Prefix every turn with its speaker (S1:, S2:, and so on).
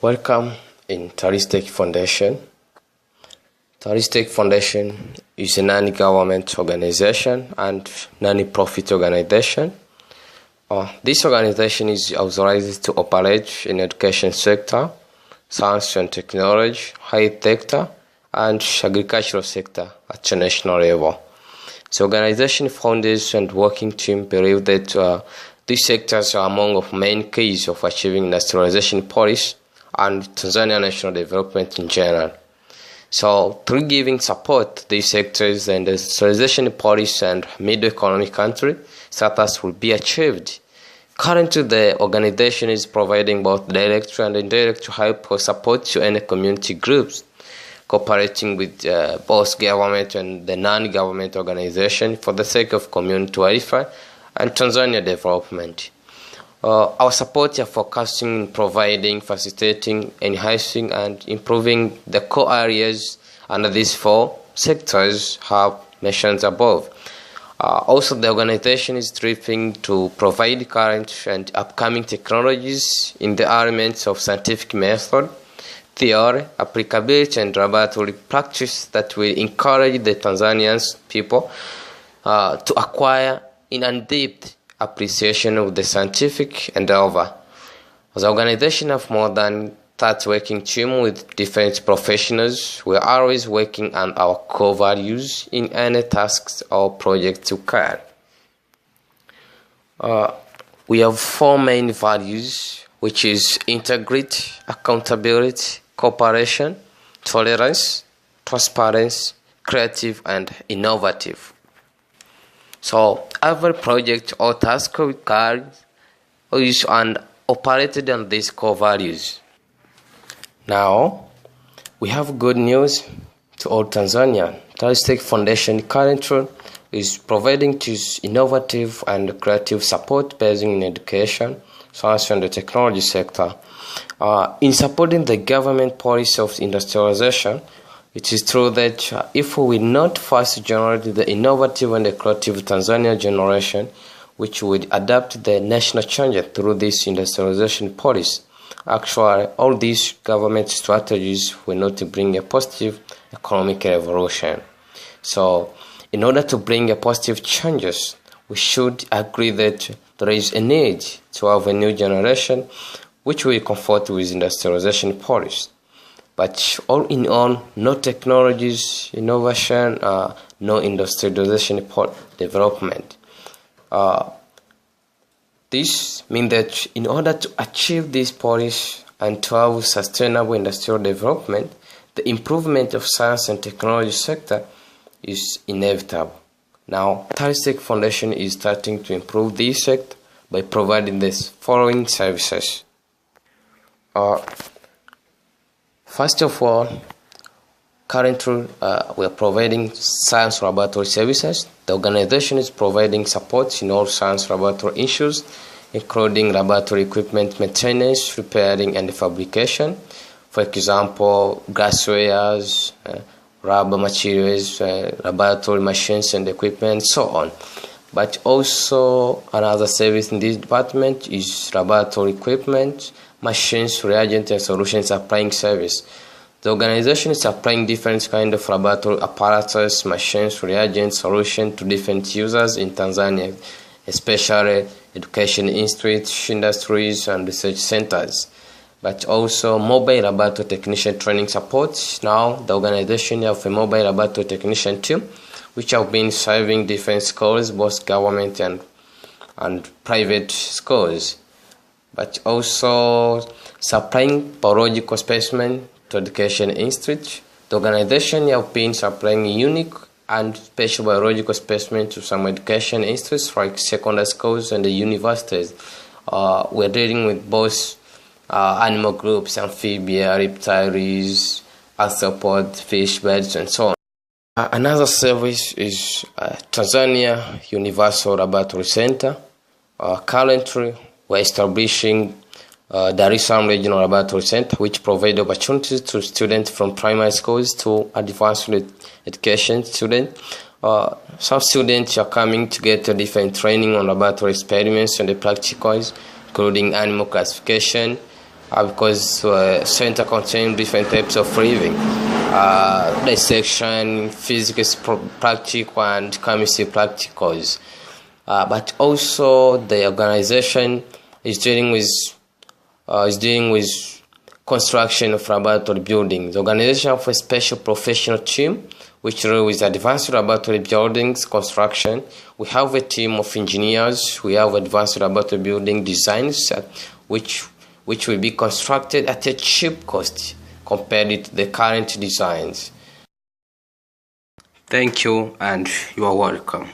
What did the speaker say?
S1: Welcome in Talistech Foundation. Talistech Foundation is a non-government organization and non-profit organization. This organization is authorized to operate in education sector, science and technology, health sector, and agricultural sector at a national level. The organization founders and working team believe that these sectors are among the main keys of achieving industrialization policy and Tanzania national development in general. So, through giving support to these sectors, the industrialization policy and middle economic country status will be achieved. Currently, the organization is providing both direct and indirect help or support to any community groups, cooperating with both government and the non-government organization for the sake of community welfare and Tanzania development. Our support is focusing on providing, facilitating, enhancing, and improving the core areas under these four sectors have mentioned above. Also, the organization is striving to provide current and upcoming technologies in the elements of scientific method, theory, applicability, and laboratory practice that will encourage the Tanzanian people to acquire in-depth appreciation of the scientific endeavor. The organization of more than 30 working team with different professionals. We are always working on our core values in any tasks or projects to carry. We have four main values, which is integrity, accountability, cooperation, tolerance, transparency, creative, and innovative. So every project or task we carry is and operated on these core values. Now, we have good news to all Tanzania. Talistech Foundation currently is providing this innovative and creative support based in education, science and the technology sector. In supporting the government policy of industrialization, it is true that if we will not first generate the innovative and the creative Tanzania generation, which would adapt the national changes through this industrialization policy, actually all these government strategies will not bring a positive economic revolution. So, in order to bring a positive changes, we should agree that there is a need to have a new generation which will comfort with industrialization policy. But all in all, no technologies, innovation, no industrialization development. This means that in order to achieve this policy and to have sustainable industrial development, the improvement of science and technology sector is inevitable. Now, Talistech Foundation is starting to improve this sector by providing these following services. First of all, currently we are providing science laboratory services. The organization is providing support in all science laboratory issues, including laboratory equipment maintenance, repairing, and fabrication. For example, glasswares, rubber materials, laboratory machines and equipment, and so on. But also another service in this department is laboratory equipment, machines, reagents, and solution supplying service. The organization is supplying different kinds of laboratory apparatus, machines, reagents, solutions to different users in Tanzania, especially education institutes, industries, and research centers. But also mobile laboratory technician training support. Now the organization has a mobile laboratory technician team, which have been serving different schools, both government and private schools. But also supplying biological specimen to education institute. The organization has been supplying unique and special biological specimens to some education institutes like secondary schools and the universities. We're dealing with both animal groups, amphibia, reptiles, arthropods, fish, birds, and so on. Another service is Tanzania Universal Laboratory Center. Currently, we're establishing Dar es Salaam Regional Laboratory Center, which provides opportunities to students from primary schools to advanced education students. Some students are coming to get a different training on laboratory experiments and the practicals, including animal classification, because center contains different types of living, dissection, physics practical and chemistry practicals. But also the organization is dealing with construction of laboratory buildings. The organization of a special professional team which deals with advanced laboratory buildings construction. We have a team of engineers. We have advanced laboratory building designs which will be constructed at a cheap cost compared to the current designs. Thank you and you are welcome.